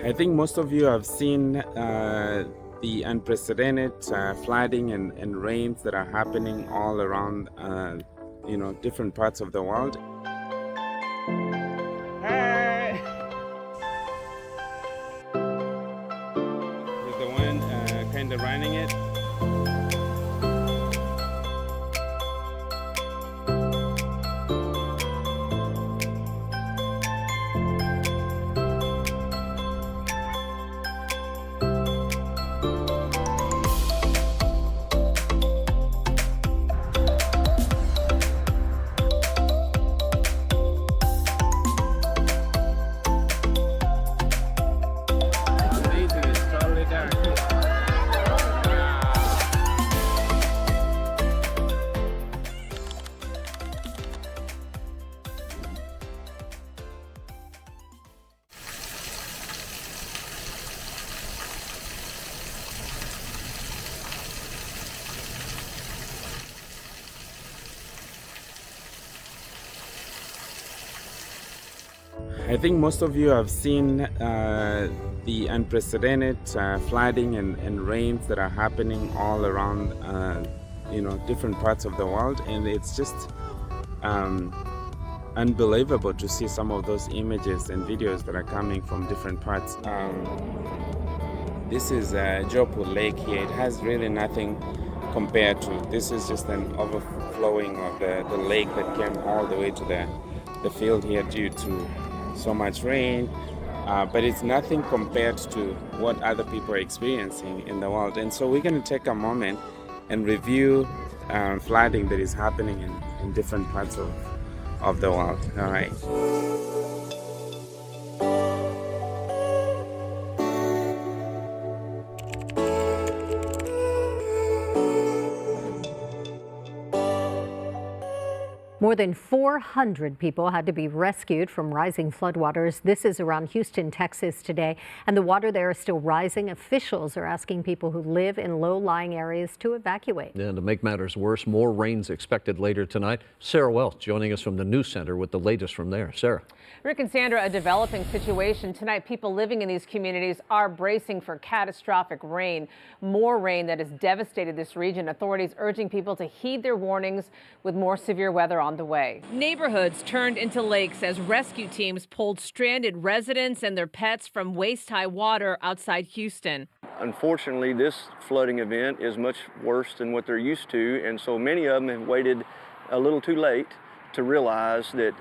I think most of you have seen the unprecedented flooding and rains that are happening all around, different parts of the world. Hey! He's the one kind of running it. I think most of you have seen the unprecedented flooding and rains that are happening all around, different parts of the world, and it's just unbelievable to see some of those images and videos that are coming from different parts. This is Jopo Lake here. It has really nothing compared to. This is just an overflowing of the lake that came all the way to the field here due to so much rain, but it's nothing compared to what other people are experiencing in the world. And so we're going to take a moment and review flooding that is happening in different parts of the world. All right. More than 400 people had to be rescued from rising floodwaters. This is around Houston, Texas today, and the water there is still rising. Officials are asking people who live in low-lying areas to evacuate. And to make matters worse, more rain's expected later tonight. Sarah Welch joining us from the news center with the latest from there. Sarah. Rick and Sandra, a developing situation tonight. People living in these communities are bracing for catastrophic rain. More rain that has devastated this region. Authorities urging people to heed their warnings with more severe weather on the way. Neighborhoods turned into lakes as rescue teams pulled stranded residents and their pets from waist-high water outside Houston. Unfortunately, this flooding event is much worse than what they're used to, and so many of them have waited a little too late to realize that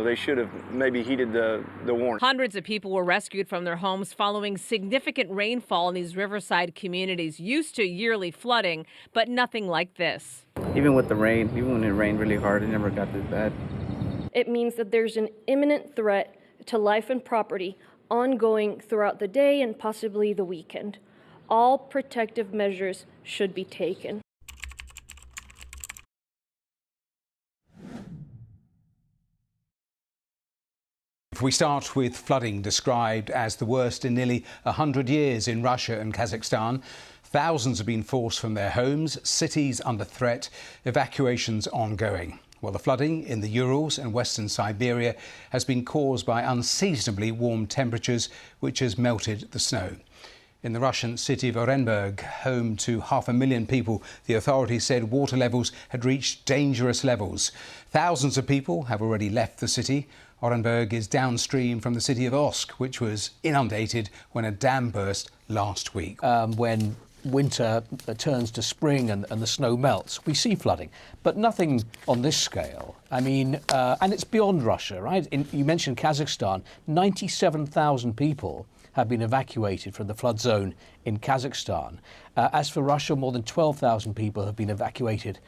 they should have maybe heeded the warning. Hundreds of people were rescued from their homes following significant rainfall in these riverside communities used to yearly flooding, but nothing like this. Even with the rain, even when it rained really hard, it never got this bad. It means that there's an imminent threat to life and property ongoing throughout the day and possibly the weekend. All protective measures should be taken. We start with flooding described as the worst in nearly 100 years in Russia and Kazakhstan. Thousands have been forced from their homes, cities under threat, evacuations ongoing. Well, the flooding in the Urals and western Siberia has been caused by unseasonably warm temperatures, which has melted the snow. In the Russian city of Orenburg, home to 500,000 people, the authorities said water levels had reached dangerous levels. Thousands of people have already left the city. Orenburg is downstream from the city of Osk, which was inundated when a dam burst last week. When winter turns to spring and the snow melts, we see flooding, but nothing on this scale. I mean, and it's beyond Russia, right? You mentioned Kazakhstan. 97,000 people have been evacuated from the flood zone in Kazakhstan. As for Russia, more than 12,000 people have been evacuated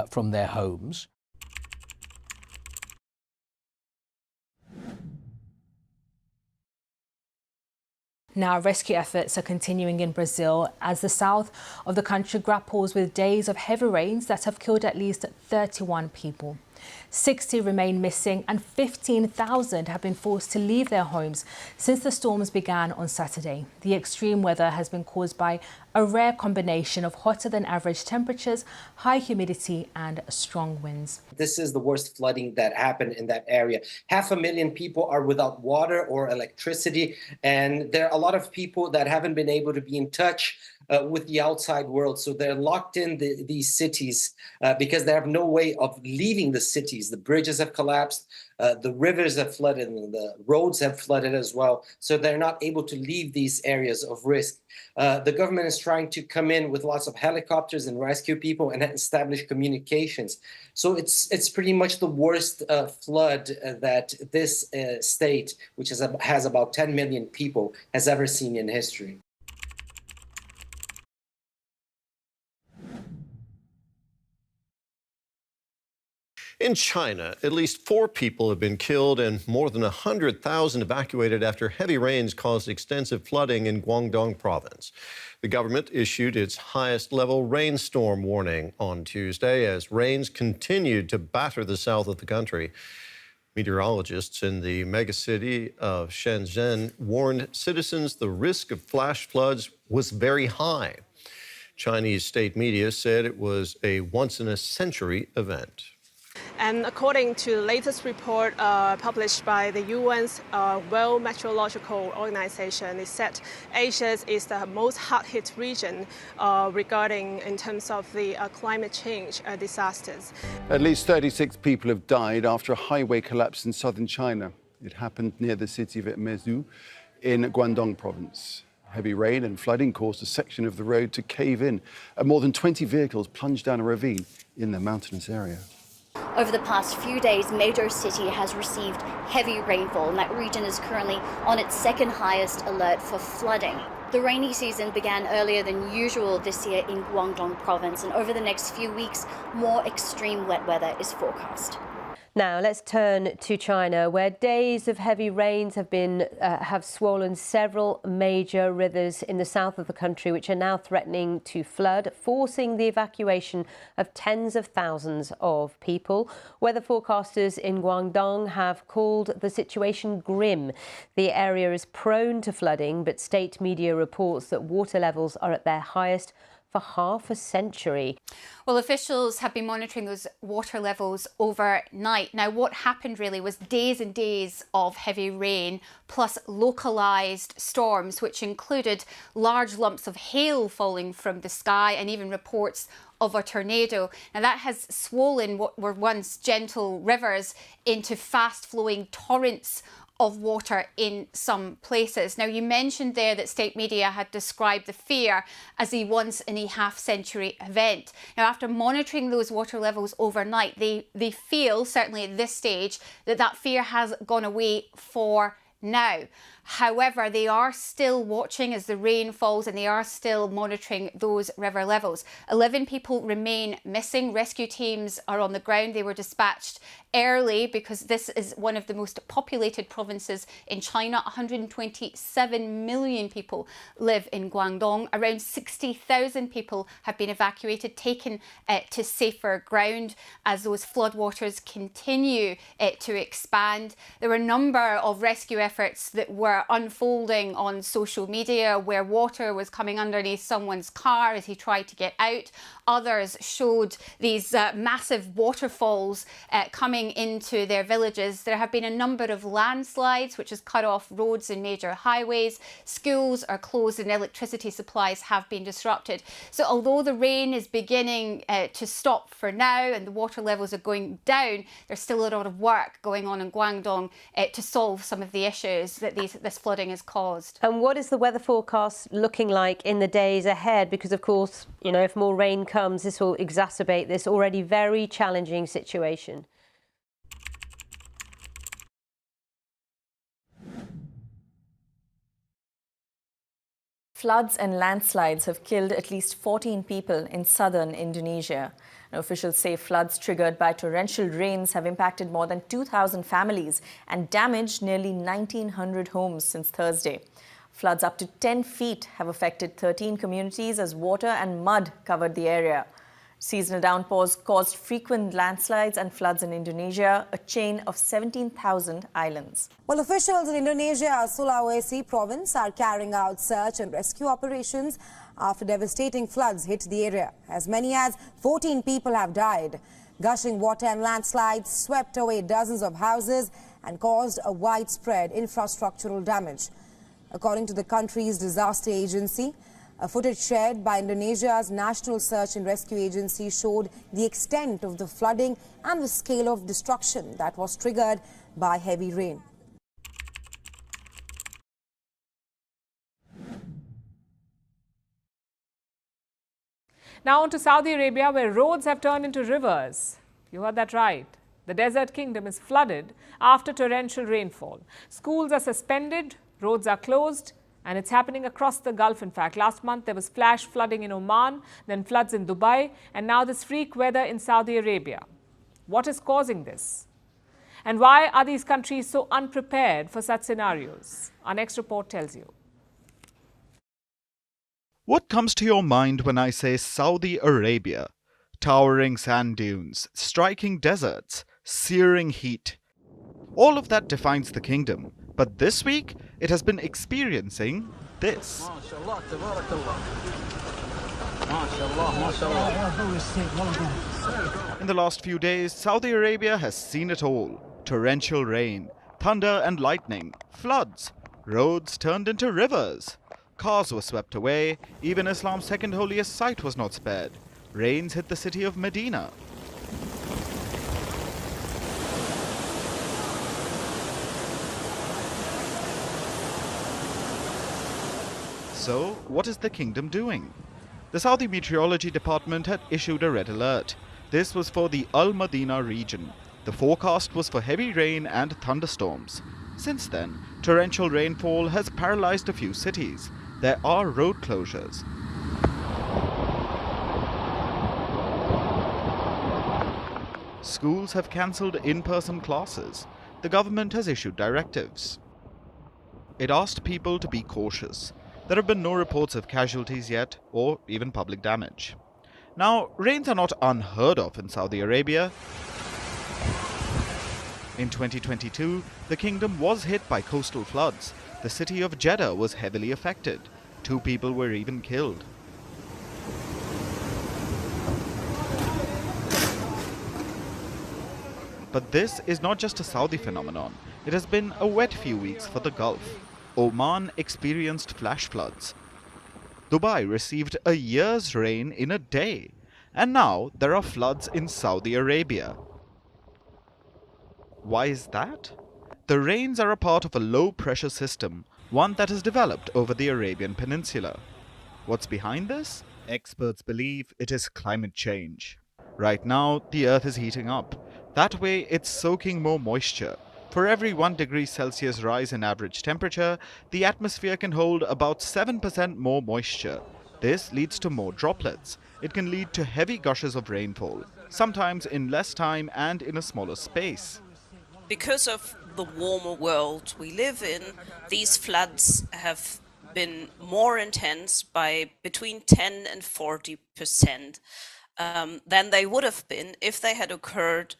from their homes. Now, rescue efforts are continuing in Brazil as the south of the country grapples with days of heavy rains that have killed at least 31 people. 60 remain missing and 15,000 have been forced to leave their homes since the storms began on Saturday. The extreme weather has been caused by a rare combination of hotter than average temperatures, high humidity and strong winds. This is the worst flooding that happened in that area. 500,000 people are without water or electricity, and there are a lot of people that haven't been able to be in touch with the outside world. So they're locked in these cities because they have no way of leaving the cities. The bridges have collapsed, the rivers have flooded, and the roads have flooded as well. So they're not able to leave these areas of risk. The government is trying to come in with lots of helicopters and rescue people and establish communications. So it's pretty much the worst flood that this state, which has about 10 million people, has ever seen in history. In China, at least 4 people have been killed and more than 100,000 evacuated after heavy rains caused extensive flooding in Guangdong province. The government issued its highest-level rainstorm warning on Tuesday as rains continued to batter the south of the country. Meteorologists in the megacity of Shenzhen warned citizens the risk of flash floods was very high. Chinese state media said it was a once-in-a-century event. And according to the latest report published by the UN's World Meteorological Organization, it said Asia is the most hard-hit region regarding in terms of the climate change disasters. At least 36 people have died after a highway collapse in southern China. It happened near the city of Emidst in Guangdong province. Heavy rain and flooding caused a section of the road to cave in, and more than 20 vehicles plunged down a ravine in the mountainous area. Over the past few days, Meizhou City has received heavy rainfall, and that region is currently on its second highest alert for flooding. The rainy season began earlier than usual this year in Guangdong province, and over the next few weeks, more extreme wet weather is forecast. Now let's turn to China, where days of heavy rains have swollen several major rivers in the south of the country, which are now threatening to flood, forcing the evacuation of tens of thousands of people. Weather forecasters in Guangdong have called the situation grim. The area is prone to flooding, but state media reports that water levels are at their highest for half a century. Well, officials have been monitoring those water levels overnight. Now, what happened really was days and days of heavy rain plus localised storms, which included large lumps of hail falling from the sky and even reports of a tornado. Now, that has swollen what were once gentle rivers into fast-flowing torrents of water in some places. Now, you mentioned there that state media had described the fear as a once-in-a-half-century event. Now, after monitoring those water levels overnight, they feel, certainly at this stage, that fear has gone away for now. However, they are still watching as the rain falls and they are still monitoring those river levels. 11 people remain missing. Rescue teams are on the ground. They were dispatched early because this is one of the most populated provinces in China. 127 million people live in Guangdong. Around 60,000 people have been evacuated, taken to safer ground as those floodwaters continue to expand. There were a number of rescue efforts that were unfolding on social media where water was coming underneath someone's car as he tried to get out. Others showed these massive waterfalls coming into their villages. There have been a number of landslides which has cut off roads and major highways. Schools are closed and electricity supplies have been disrupted. So although the rain is beginning to stop for now and the water levels are going down, there's still a lot of work going on in Guangdong to solve some of the issues that this flooding has caused. And what is the weather forecast looking like in the days ahead? Because of course, you know, if more rain comes, this will exacerbate this already very challenging situation. Floods and landslides have killed at least 14 people in southern Indonesia. Now, officials say floods triggered by torrential rains have impacted more than 2,000 families and damaged nearly 1,900 homes since Thursday. Floods up to 10 feet have affected 13 communities as water and mud covered the area. Seasonal downpours caused frequent landslides and floods in Indonesia, a chain of 17,000 islands. Well, officials in Indonesia's Sulawesi province are carrying out search and rescue operations after devastating floods hit the area. As many as 14 people have died. Gushing water and landslides swept away dozens of houses and caused a widespread infrastructural damage. According to the country's disaster agency, a footage shared by Indonesia's National Search and Rescue Agency showed the extent of the flooding and the scale of destruction that was triggered by heavy rain. Now on to Saudi Arabia, where roads have turned into rivers. You heard that right. The desert kingdom is flooded after torrential rainfall. Schools are suspended, roads are closed, and it's happening across the Gulf. In fact, last month there was flash flooding in Oman, then floods in Dubai, and now this freak weather in Saudi Arabia. What is causing this? And why are these countries so unprepared for such scenarios? Our next report tells you. What comes to your mind when I say Saudi Arabia? Towering sand dunes, striking deserts, searing heat. All of that defines the kingdom. But this week, it has been experiencing this. In the last few days, Saudi Arabia has seen it all. Torrential rain, thunder and lightning, floods, roads turned into rivers. Cars were swept away, even Islam's second holiest site was not spared. Rains hit the city of Medina. So, what is the kingdom doing? The Saudi Meteorology Department had issued a red alert. This was for the Al Madina region. The forecast was for heavy rain and thunderstorms. Since then, torrential rainfall has paralyzed a few cities. There are road closures. Schools have cancelled in-person classes. The government has issued directives. It asked people to be cautious. There have been no reports of casualties yet, or even public damage. Now, rains are not unheard of in Saudi Arabia. In 2022, the kingdom was hit by coastal floods. The city of Jeddah was heavily affected. 2 people were even killed. But this is not just a Saudi phenomenon. It has been a wet few weeks for the Gulf. Oman experienced flash floods. Dubai received a year's rain in a day. And now there are floods in Saudi Arabia. Why is that? The rains are a part of a low-pressure system, one that has developed over the Arabian Peninsula. What's behind this? Experts believe it is climate change. Right now, the Earth is heating up. That way, it's soaking more moisture. For every 1 degree Celsius rise in average temperature, the atmosphere can hold about 7% more moisture. This leads to more droplets. It can lead to heavy gushes of rainfall, sometimes in less time and in a smaller space. Because of the warmer world we live in, these floods have been more intense by between 10 and 40% than they would have been if they had occurred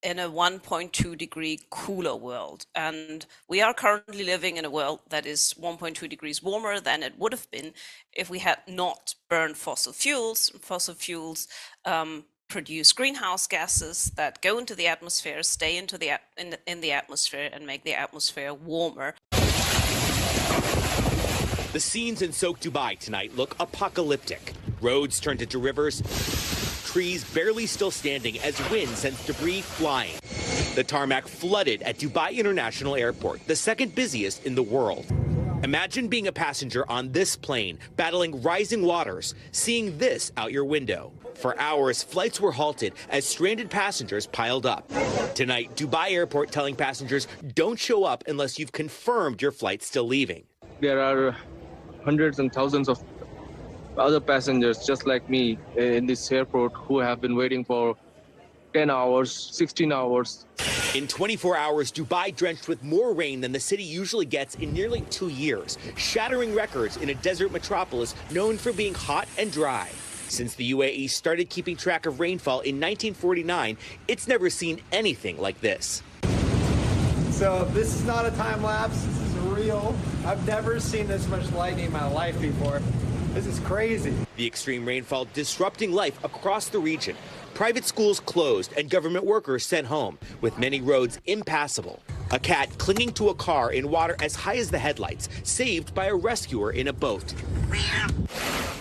in a 1.2 degree cooler world. And we are currently living in a world that is 1.2 degrees warmer than it would have been if we had not burned fossil fuels. Fossil fuels produce greenhouse gases that go into the atmosphere, stay into the in the atmosphere, and make the atmosphere warmer. The scenes in Soak Dubai tonight look apocalyptic. Roads turned into rivers, trees barely still standing as wind sends debris flying. The tarmac flooded at Dubai International Airport, the second busiest in the world. Imagine being a passenger on this plane, battling rising waters, seeing this out your window. For hours, flights were halted as stranded passengers piled up. Tonight, Dubai Airport telling passengers don't show up unless you've confirmed your flight's still leaving. There are hundreds and thousands of other passengers just like me in this airport who have been waiting for 10 hours, 16 hours. In 24 hours, Dubai drenched with more rain than the city usually gets in nearly 2 years, shattering records in a desert metropolis known for being hot and dry. Since the UAE started keeping track of rainfall in 1949, it's never seen anything like this. So this is not a time lapse, this is real. I've never seen this much lightning in my life before. This is crazy. The extreme rainfall disrupting life across the region. Private schools closed and government workers sent home, with many roads impassable. A cat clinging to a car in water as high as the headlights, saved by a rescuer in a boat.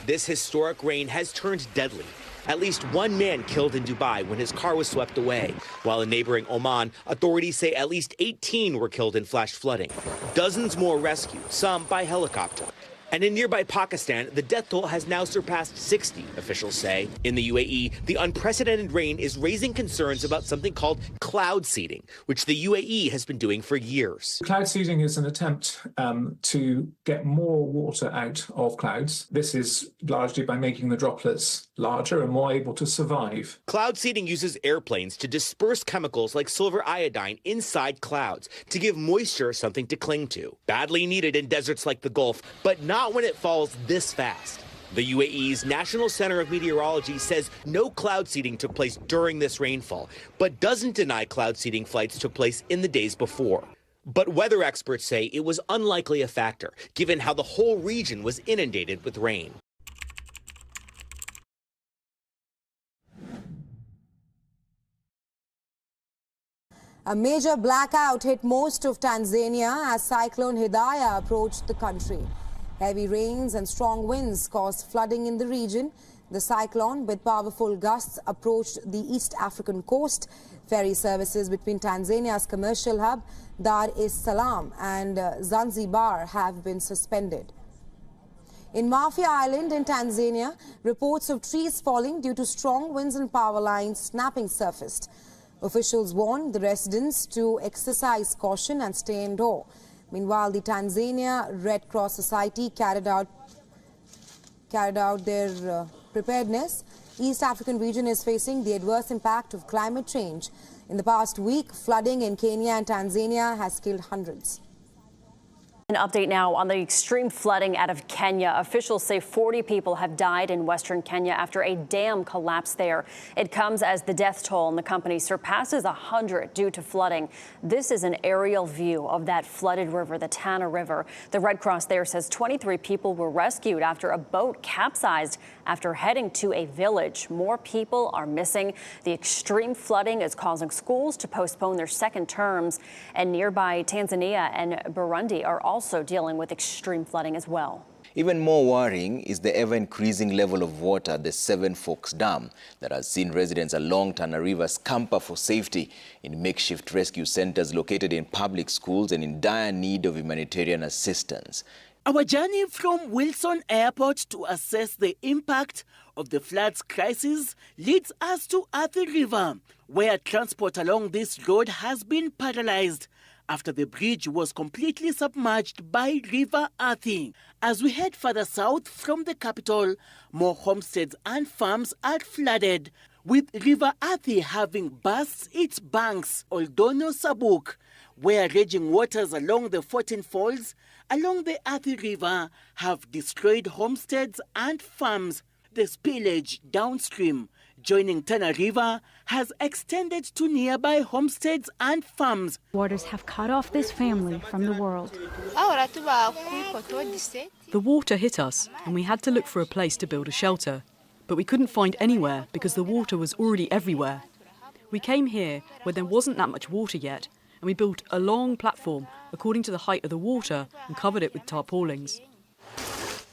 This historic rain has turned deadly. At least one man killed in Dubai when his car was swept away, while in neighboring Oman, authorities say at least 18 were killed in flash flooding. Dozens more rescued, some by helicopter. And in nearby Pakistan, the death toll has now surpassed 60, officials say. In the UAE, the unprecedented rain is raising concerns about something called cloud seeding, which the UAE has been doing for years. Cloud seeding is an attempt to get more water out of clouds. This is largely by making the droplets larger and more able to survive. Cloud seeding uses airplanes to disperse chemicals like silver iodine inside clouds to give moisture something to cling to. Badly needed in deserts like the Gulf, but not when it falls this fast. The UAE's National Center of Meteorology says no cloud seeding took place during this rainfall, but doesn't deny cloud seeding flights took place in the days before. But weather experts say it was unlikely a factor, given how the whole region was inundated with rain. A major blackout hit most of Tanzania as Cyclone Hidaya approached the country. Heavy rains and strong winds caused flooding in the region. The cyclone, with powerful gusts, approached the East African coast. Ferry services between Tanzania's commercial hub, Dar es Salaam, and Zanzibar have been suspended. In Mafia Island in Tanzania, reports of trees falling due to strong winds and power lines snapping surfaced. Officials warned the residents to exercise caution and stay indoors. Meanwhile, the Tanzania Red Cross Society carried out their preparedness. East African region is facing the adverse impact of climate change. In the past week, flooding in Kenya and Tanzania has killed hundreds. An update now on the extreme flooding out of Kenya. Officials say 40 people have died in western Kenya after a dam collapsed there. It comes as the death toll in the country surpasses 100 due to flooding. This is an aerial view of that flooded river, the Tana River. The Red Cross there says 23 people were rescued after a boat capsized after heading to a village. More people are missing. The extreme flooding is causing schools to postpone their second terms, and nearby Tanzania and Burundi are also dealing with extreme flooding as well. Even more worrying is the ever-increasing level of water at the Seven Forks Dam that has seen residents along Tana River scamper for safety in makeshift rescue centers located in public schools and in dire need of humanitarian assistance. Our journey from Wilson Airport to assess the impact of the floods crisis leads us to Athi River, where transport along this road has been paralyzed after the bridge was completely submerged by River Athi. As we head further south from the capital, more homesteads and farms are flooded, with River Athi having burst its banks. Oldono Sabuk, where raging waters along the 14 falls along the Athi River have destroyed homesteads and farms. The spillage downstream, joining Tana River, has extended to nearby homesteads and farms. Waters have cut off this family from the world. The water hit us and we had to look for a place to build a shelter. But we couldn't find anywhere because the water was already everywhere. We came here where there wasn't that much water yet, and we built a long platform according to the height of the water and covered it with tarpaulins.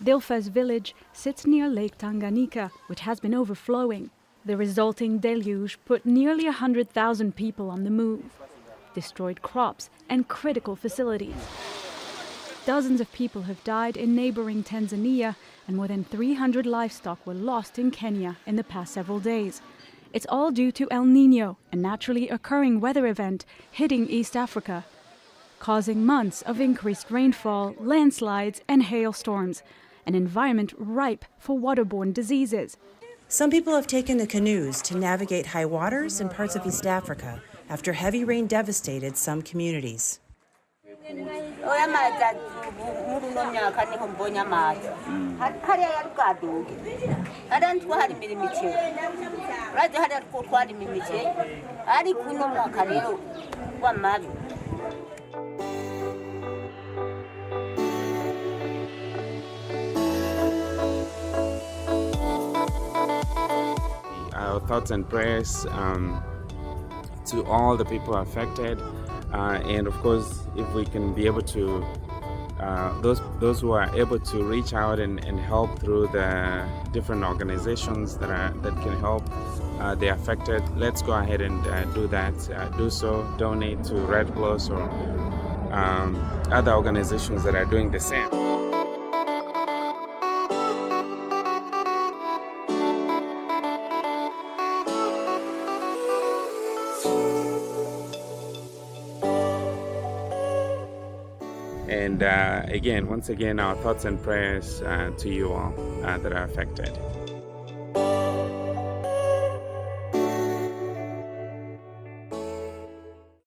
Dilfa's village sits near Lake Tanganyika, which has been overflowing. The resulting deluge put nearly 100,000 people on the move, destroyed crops and critical facilities. Dozens of people have died in neighboring Tanzania, and more than 300 livestock were lost in Kenya in the past several days. It's all due to El Niño, a naturally occurring weather event hitting East Africa, causing months of increased rainfall, landslides and hailstorms, an environment ripe for waterborne diseases. Some people have taken to canoes to navigate high waters in parts of East Africa after heavy rain devastated some communities. Our thoughts and prayers to all the people affected, and of course, if we can be able to, those who are able to reach out and help through the different organizations that can help the affected, let's go ahead and do that. Do so. Donate to Red Cross or other organizations that are doing the same. And again, once again, our thoughts and prayers to you all that are affected.